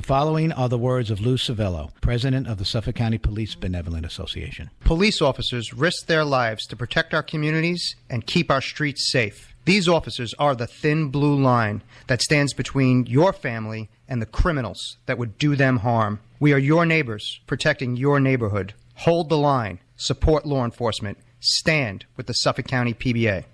following are the words of Lou Civello, president of the Suffolk County Police Benevolent Association. Police officers risk their lives to protect our communities and keep our streets safe. These officers are the thin blue line that stands between your family and the criminals that would do them harm. We are your neighbors, protecting your neighborhood. Hold the line. Support law enforcement. Stand with the Suffolk County PBA.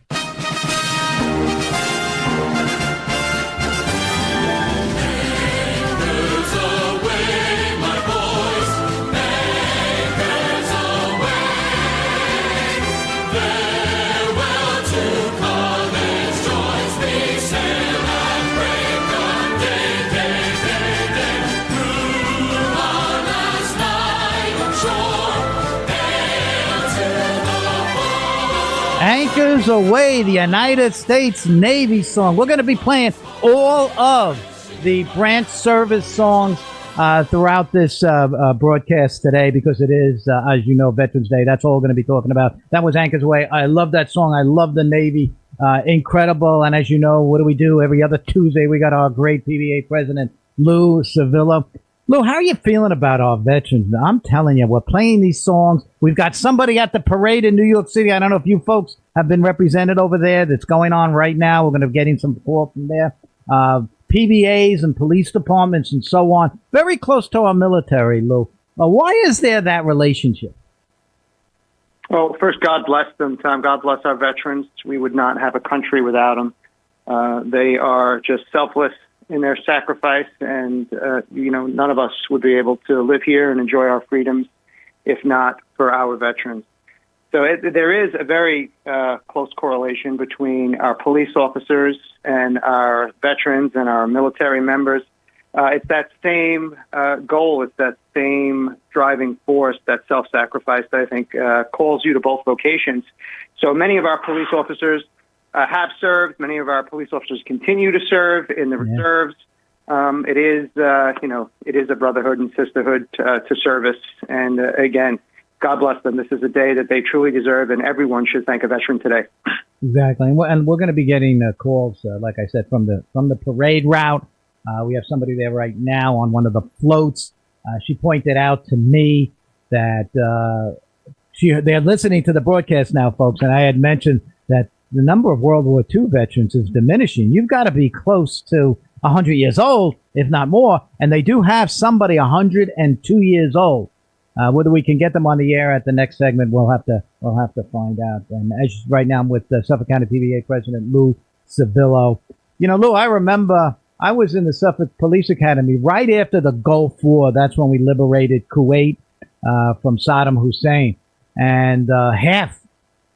Anchors Away, the United States Navy song. We're going to be playing all of the branch service songs throughout this broadcast today because it is, as you know, Veterans Day. That's all we're going to be talking about. That was Anchors Away. I love that song. I love the Navy. Incredible. And as you know, what do we do? Every other Tuesday, we got our great PBA president, Lou Civello. Lou, how are you feeling about our veterans? I'm telling you, we're playing these songs. We've got somebody at the parade in New York City. I don't know if you folks have been represented over there. That's going on right now. We're going to be getting some support from there. PBAs and police departments and so on. Very close to our military, Lou. Why is there that relationship? Well, first, God bless them, Tom. God bless our veterans. We would not have a country without them. They are just selfless in their sacrifice, and none of us would be able to live here and enjoy our freedoms if not for our veterans. So there is a very close correlation between our police officers and our veterans and our military members. It's that same goal, it's that same driving force, that self-sacrifice that I think calls you to both vocations. So many of our police officers have served. Many of our police officers continue to serve in the reserves. It is a brotherhood and sisterhood to service. And again, God bless them. This is a day that they truly deserve, and everyone should thank a veteran today. Exactly, and we're going to be getting calls, like I said, from the parade route. We have somebody there right now on one of the floats. She pointed out to me that they're listening to the broadcast now, folks, and I had mentioned that the number of World War II veterans is diminishing. You've got to be close to 100 years old, if not more, and they do have somebody 102 years old. Whether we can get them on the air at the next segment, we'll have to find out. And as right now, I'm with Suffolk County PBA President Lou Civello. You know, Lou, I remember I was in the Suffolk Police Academy right after the Gulf War. That's when we liberated Kuwait from Saddam Hussein, and half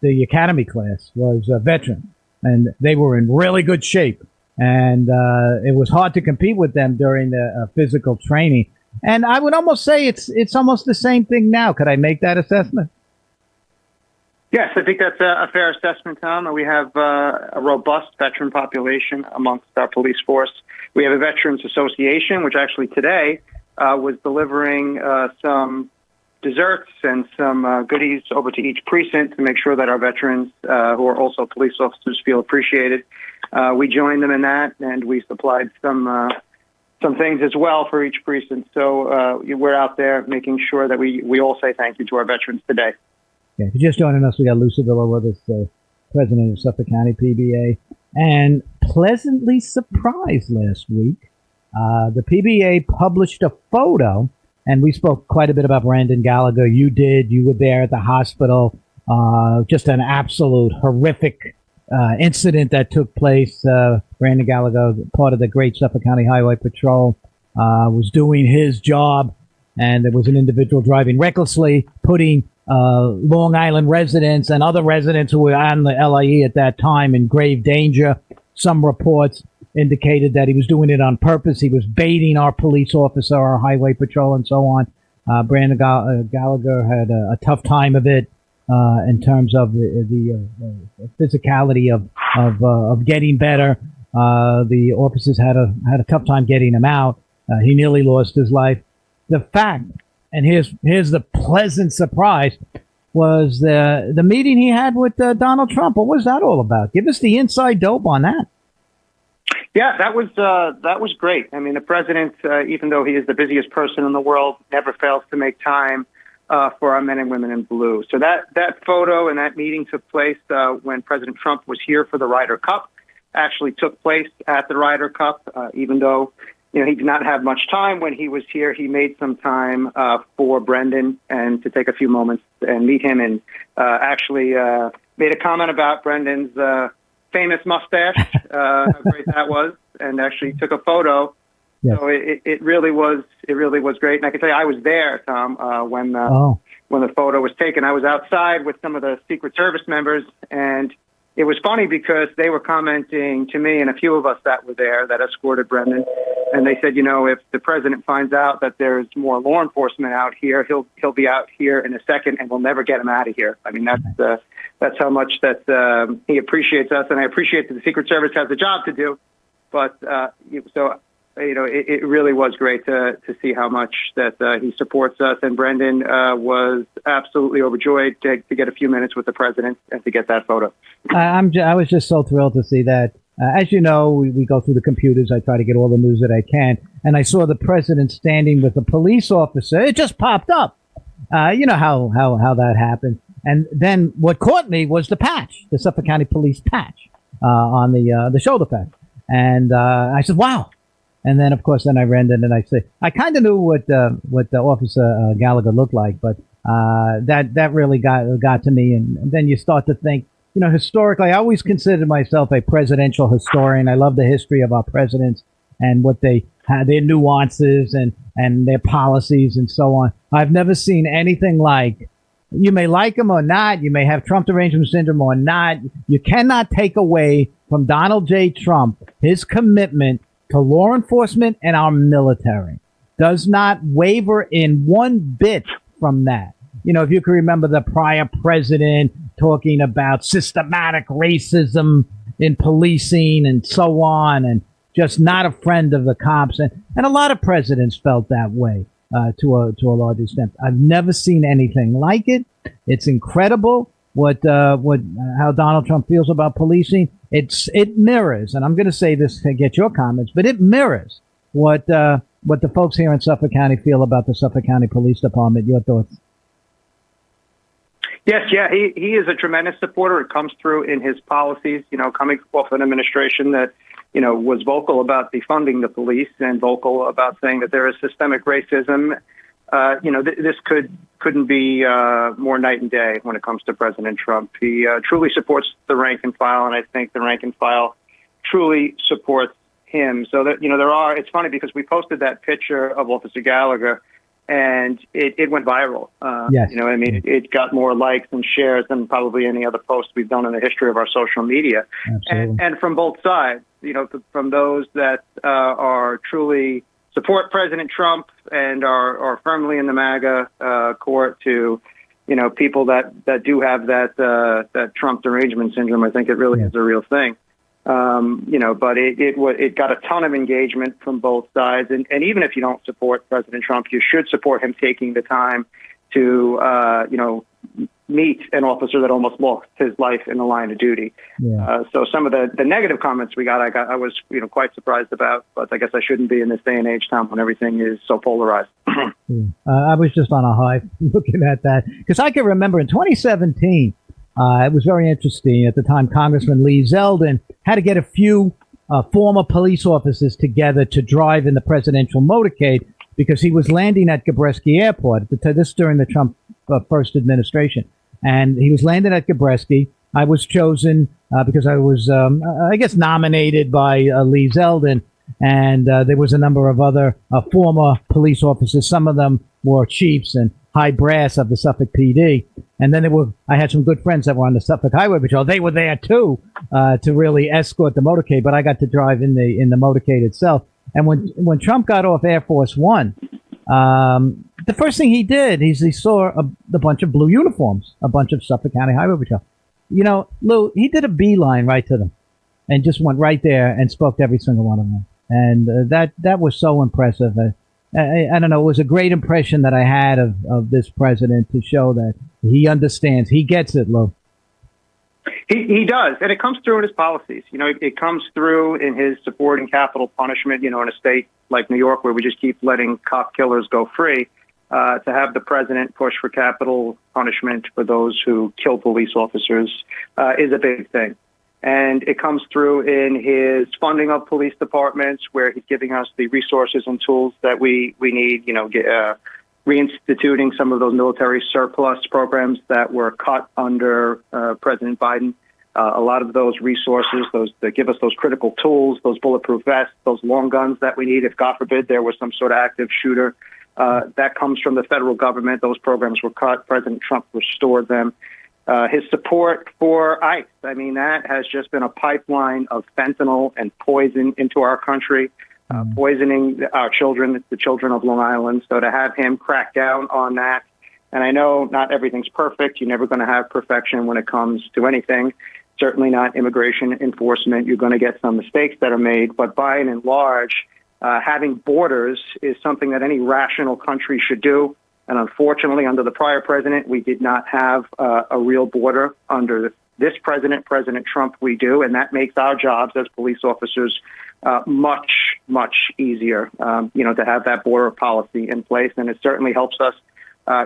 the academy class was a veteran, and they were in really good shape. And it was hard to compete with them during the physical training. And I would almost say it's almost the same thing now. Could I make that assessment? Yes, I think that's a fair assessment, Tom. We have a robust veteran population amongst our police force. We have a Veterans Association, which actually today was delivering some desserts and some goodies over to each precinct to make sure that our veterans, who are also police officers, feel appreciated. We joined them in that, and we supplied some things as well for each precinct. So we're out there making sure that we all say thank you to our veterans today. Yeah, if you're just joining us, we got Lou Civello with us, president of Suffolk County PBA, and pleasantly surprised last week. The PBA published a photo, and we spoke quite a bit about Brendan Gallagher. You were there at the hospital. Just an absolute horrific incident that took place. Brendan Gallagher, part of the great Suffolk County Highway Patrol, was doing his job, and there was an individual driving recklessly, putting Long Island residents and other residents who were on the LIE at that time in grave danger. Some reports indicated that he was doing it on purpose. He was baiting our police officer, our highway patrol, and so on. Brendan Gallagher had a tough time of it in terms of the physicality of getting better. The officers had a tough time getting him out. He nearly lost his life. The fact, and here's the pleasant surprise, was the meeting he had with Donald Trump. What was that all about? Give us the inside dope on that. Yeah, that was great. I mean, the president, even though he is the busiest person in the world, never fails to make time for our men and women in blue. So that photo and that meeting took place when President Trump was here for the Ryder Cup. Actually took place at the Ryder Cup, even though he did not have much time when he was here. He made some time for Brendan and to take a few moments and meet him, and actually made a comment about Brendan's famous mustache, how great that was, and actually took a photo. Yes. So it really was great. And I can tell you, I was there, Tom, when the photo was taken. I was outside with some of the Secret Service members, and it was funny because they were commenting to me and a few of us that were there that escorted Brendan, and they said, if the president finds out that there's more law enforcement out here, he'll be out here in a second, and we'll never get him out of here. I mean, that's how much that he appreciates us, and I appreciate that the Secret Service has a job to do. But it really was great to see how much that he supports us, and Brendan was absolutely overjoyed to get a few minutes with the president and to get that photo. I was just so thrilled to see that. As you know, we go through the computers. I try to get all the news that I can, and I saw the president standing with a police officer. It just popped up. You know how that happened. And then what caught me was the patch, the Suffolk County Police patch on the shoulder patch, and I said, "Wow." And then, of course, I ran in and I said, I kind of knew what the Officer Gallagher looked like, but that really got to me. And then you start to think, historically, I always considered myself a presidential historian. I love the history of our presidents and what they had, their nuances and their policies and so on. I've never seen anything like. You may like him or not. You may have Trump derangement syndrome or not. You cannot take away from Donald J. Trump his commitment to law enforcement and our military. Does not waver in one bit from that. If you can remember the prior president talking about systematic racism in policing and so on, and just not a friend of the cops. And a lot of presidents felt that way to a large extent. I've never seen anything like it. It's incredible how Donald Trump feels about policing. It mirrors, and I'm going to say this to get your comments, but it mirrors what the folks here in Suffolk County feel about the Suffolk County Police Department. Your thoughts? Yes, yeah, he is a tremendous supporter. It comes through in his policies, coming off an administration that, was vocal about defunding the police and vocal about saying that there is systemic racism. This couldn't be more night and day when it comes to President Trump. He truly supports the rank and file, and I think the rank and file truly supports him. So that it's funny because we posted that picture of Officer Gallagher, and it went viral. Yes. It got more likes and shares than probably any other post we've done in the history of our social media. And from both sides, from those that are truly support President Trump and are firmly in the MAGA court to, people that do have that Trump derangement syndrome. I think it really is a real thing. But it got a ton of engagement from both sides. And even if you don't support President Trump, you should support him taking the time to, meet an officer that almost lost his life in the line of duty. Yeah. So some of the negative comments I was quite surprised about, but I guess I shouldn't be in this day and age, Tom, when everything is so polarized. I was just on a high looking at that because I can remember in 2017, it was very interesting. At the time, Congressman Lee Zeldin had to get a few former police officers together to drive in the presidential motorcade because he was landing at Gabreski Airport. This during the Trump first administration. And he was landing at Gabreski. I was chosen because I was, I guess, nominated by Lee Zeldin. And there was a number of other former police officers. Some of them were chiefs and high brass of the Suffolk PD. And then I had some good friends that were on the Suffolk Highway Patrol. They were there too to really escort the motorcade. But I got to drive in the motorcade itself. And when Trump got off Air Force One, the first thing he did is he saw a bunch of blue uniforms, a bunch of Suffolk County Highway Patrol. Lou, he did a beeline right to them and just went right there and spoke to every single one of them. And that was so impressive. I don't know. It was a great impression that I had of this president to show that he understands. He gets it, Lou. He does, and it comes through in his policies. It comes through in his supporting capital punishment. In a state like New York, where we just keep letting cop killers go free, to have the president push for capital punishment for those who kill police officers is a big thing. And it comes through in his funding of police departments, where he's giving us the resources and tools that we need. Reinstituting some of those military surplus programs that were cut under President Biden. A lot of those resources, those that give us those critical tools, those bulletproof vests, those long guns that we need, if God forbid there was some sort of active shooter, that comes from the federal government. Those programs were cut. President Trump restored them. His support for ICE, that has just been a pipeline of fentanyl and poison into our country. Poisoning our children, the children of Long Island. So to have him crack down on that, and I know not everything's perfect. You're never going to have perfection when it comes to anything. Certainly not immigration enforcement. You're going to get some mistakes that are made. But by and large, having borders is something that any rational country should do. And unfortunately, under the prior president, we did not have a real border. Under this president, President Trump, we do. And that makes our jobs as police officers much, much easier, to have that border policy in place. And it certainly helps us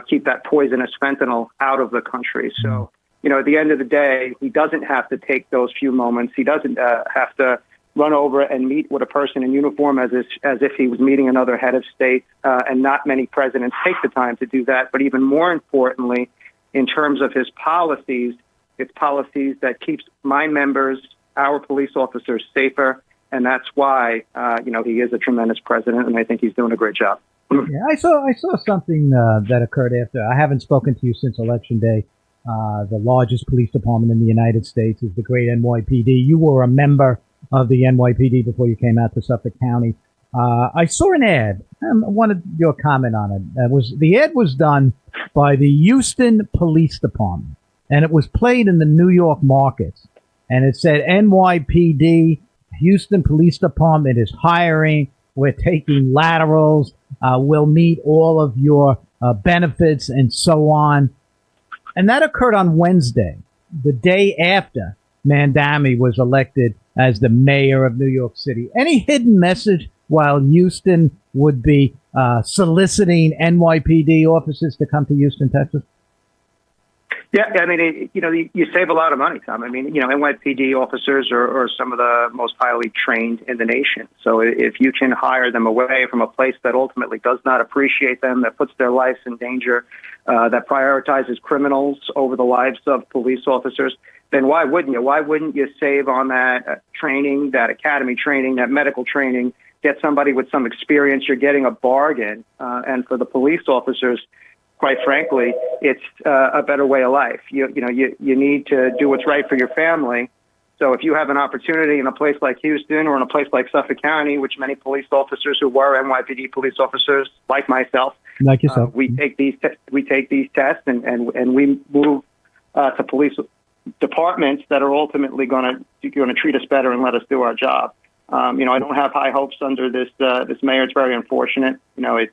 keep that poisonous fentanyl out of the country. So, at the end of the day, he doesn't have to take those few moments. He doesn't have to run over and meet with a person in uniform as if he was meeting another head of state. And not many presidents take the time to do that. But even more importantly, in terms of his policies, it's policies that keeps my members, our police officers, safer. And that's why, he is a tremendous president, and I think he's doing a great job. Yeah, I saw something that occurred after. I haven't spoken to you since Election Day. The largest police department in the United States is the great NYPD. You were a member of the NYPD before you came out to Suffolk County. I saw an ad. I wanted your comment on it. The ad was done by the Houston Police Department, and it was played in the New York markets. And it said NYPD. Houston Police Department is hiring. We're taking laterals. We'll meet all of your benefits and so on. And that occurred on Wednesday, the day after Mandami was elected as the mayor of New York City. Any hidden message while Houston would be soliciting NYPD officers to come to Houston, Texas? Yeah, you save a lot of money, Tom. NYPD officers are some of the most highly trained in the nation. So if you can hire them away from a place that ultimately does not appreciate them, that puts their lives in danger, that prioritizes criminals over the lives of police officers, then why wouldn't you? Why wouldn't you save on that training, that academy training, that medical training, get somebody with some experience? You're getting a bargain. And for the police officers, quite frankly, it's a better way of life. You need to do what's right for your family. So if you have an opportunity in a place like Houston or in a place like Suffolk County, which many police officers who were NYPD police officers, like myself, we take these tests and we move to police departments that are ultimately going to treat us better and let us do our job. I don't have high hopes under this mayor. It's very unfortunate. It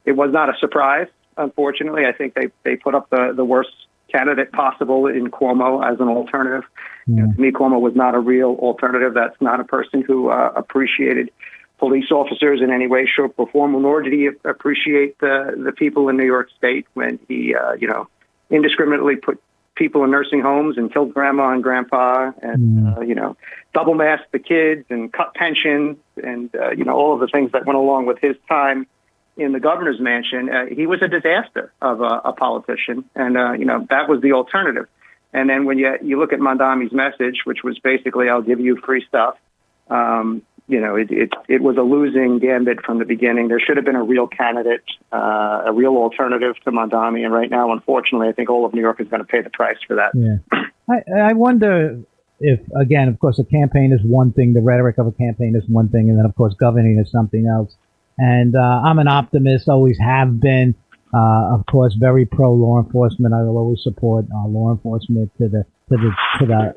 was not a surprise. Unfortunately, I think they put up the worst candidate possible in Cuomo as an alternative. To me, Cuomo was not a real alternative. That's not a person who appreciated police officers in any way, shape, or form, nor did he appreciate the people in New York State when he, indiscriminately put people in nursing homes and killed grandma and grandpa and, double masked the kids and cut pensions and, all of the things that went along with his time in the governor's mansion. He was a disaster of a politician. And, that was the alternative. And then when you look at Mandami's message, which was basically, I'll give you free stuff, it was a losing gambit from the beginning. There should have been a real candidate, a real alternative to Mandami. And right now, unfortunately, I think all of New York is going to pay the price for that. Yeah. I wonder if, again, of course, a campaign is one thing. The rhetoric of a campaign is one thing. And then, of course, governing is something else. And I'm an optimist, always have been. Of course, very pro law enforcement. I will always support law enforcement to the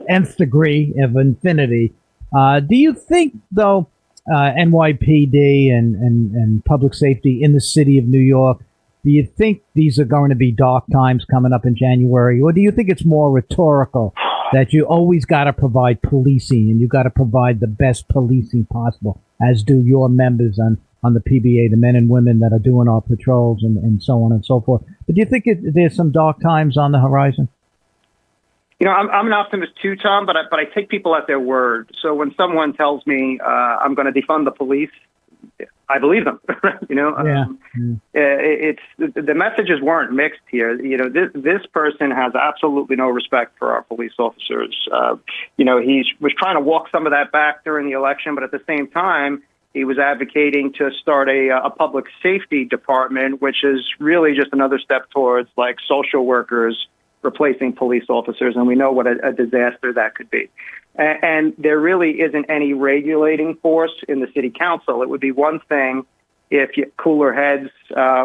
nth degree of infinity. Do you think, though, NYPD and public safety in the city of New York, do you think these are going to be dark times coming up in January, or do you think it's more rhetorical that you always got to provide policing, and you got to provide the best policing possible, as do your members on the PBA, the men and women that are doing our patrols and so on and so forth. But do you think there's some dark times on the horizon? You know, I'm an optimist too, Tom, but I take people at their word. So when someone tells me I'm going to defund the police, I believe them. You know, it's the messages weren't mixed here. You know, this person has absolutely no respect for our police officers. You know, he was trying to walk some of that back during the election, but at the same time, he was advocating to start a public safety department, which is really just another step towards like social workers replacing police officers, and we know what a disaster that could be. And there really isn't any regulating force in the city council. It would be one thing if cooler heads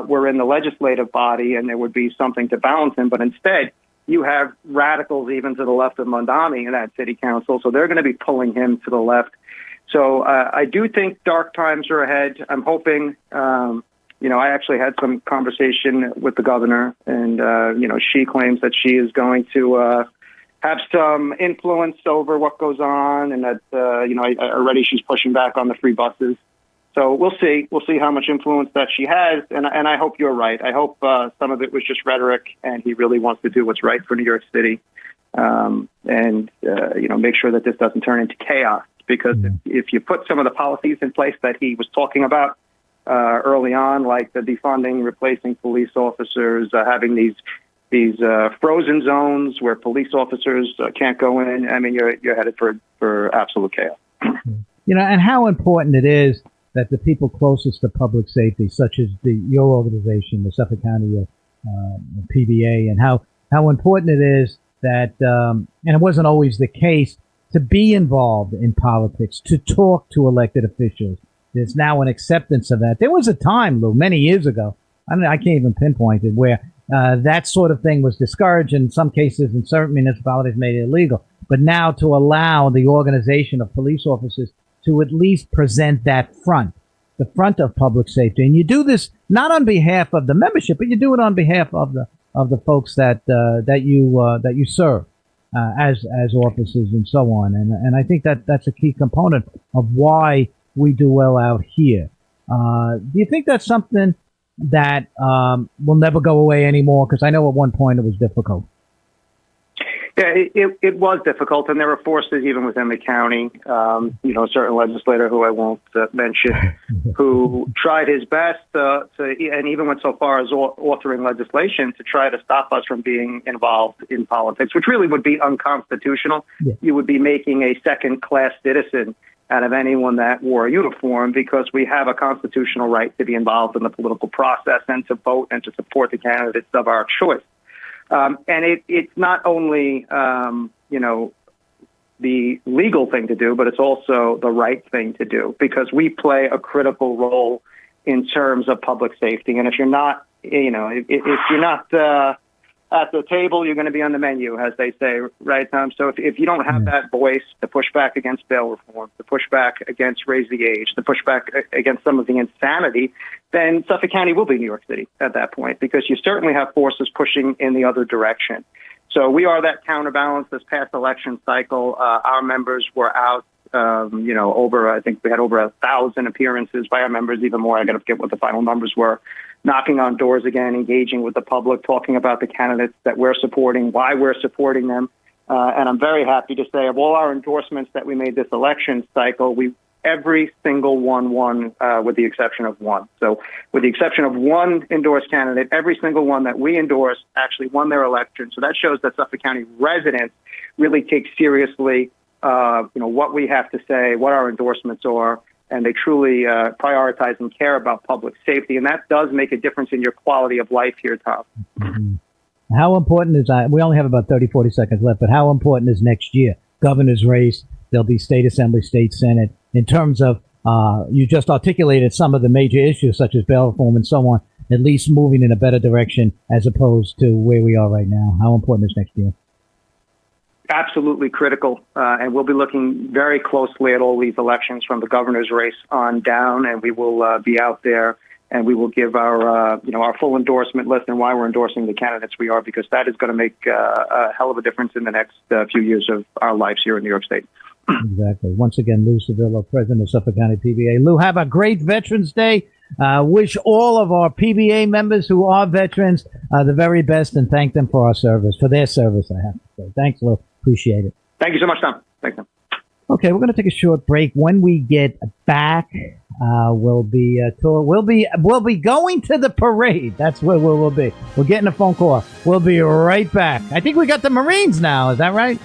were in the legislative body and there would be something to balance him, but instead you have radicals even to the left of Mondami in that city council, so they're going to be pulling him to the left. So I do think dark times are ahead. I'm hoping you know, I actually had some conversation with the governor, and, you know, she claims that she is going to have some influence over what goes on, and that, you know, already she's pushing back on the free buses. So we'll see. We'll see how much influence that she has, and I hope you're right. I hope some of it was just rhetoric, and he really wants to do what's right for New York City, and, you know, make sure that this doesn't turn into chaos, because if you put some of the policies in place that he was talking about, early on, like the defunding, replacing police officers, having these frozen zones where police officers can't go in. I mean, you're headed for absolute chaos. You know, and how important it is that the people closest to public safety, such as your organization, the Suffolk County PBA, and how important it is that, and it wasn't always the case, to be involved in politics, to talk to elected officials. There's now an acceptance of that. There was a time, Lou, many years ago, I can't even pinpoint it, where that sort of thing was discouraged. In some cases, in certain municipalities, made it illegal. But now to allow the organization of police officers to at least present that front, the front of public safety. And you do this not on behalf of the membership, but you do it on behalf of the folks that you serve as officers and so on. And I think that's a key component of why we do well out here. Do you think that's something that will never go away anymore? Because I know at one point it was difficult. Yeah, it was difficult, and there were forces even within the county, you know, a certain legislator who I won't mention, who tried his best to, and even went so far as authoring legislation to try to stop us from being involved in politics, which really would be unconstitutional. Yeah. You would be making a second-class citizen out of anyone that wore a uniform, because we have a constitutional right to be involved in the political process and to vote and to support the candidates of our choice. And it's not only, you know, the legal thing to do, but it's also the right thing to do, because we play a critical role in terms of public safety. And if you're not, you know, if you're not at the table, you're going to be on the menu, as they say, right, Tom? So if you don't have that voice to push back against bail reform, to push back against raise the age, to push back against some of the insanity, then Suffolk County will be New York City at that point, because you certainly have forces pushing in the other direction. So we are that counterbalance. This past election cycle, our members were out, you know, I think we had over 1,000 appearances by our members, even more. I got to forget what the final numbers were. Knocking on doors again, engaging with the public, talking about the candidates that we're supporting, why we're supporting them. And I'm very happy to say of all our endorsements that we made this election cycle, every single one won, with the exception of one. So with the exception of one endorsed candidate, every single one that we endorsed actually won their election. So that shows that Suffolk County residents really take seriously, you know, what we have to say, what our endorsements are, and they truly prioritize and care about public safety. And that does make a difference in your quality of life here, Tom. Mm-hmm. How important is we only have about 30, 40 seconds left, but how important is next year? Governor's race, there'll be state assembly, state senate. In terms of, you just articulated some of the major issues such as bail reform and so on, at least moving in a better direction as opposed to where we are right now. How important is next year? Absolutely critical, and we'll be looking very closely at all these elections from the governor's race on down, and we will be out there and we will give our our full endorsement list and why we're endorsing the candidates we are, because that is going to make a hell of a difference in the next few years of our lives here in New York State. Exactly. Once again, Lou Civello, president of Suffolk County PBA. Lou, have a great Veterans Day. Wish all of our PBA members who are veterans the very best, and thank them for their service, I have to say. Thanks, Lou. Appreciate it. Thank you so much, Tom. Thanks, Tom. Okay, we're going to take a short break. When we get back, we'll be going to the parade. That's where we'll be. We're getting a phone call. We'll be right back. I think we got the Marines now. Is that right?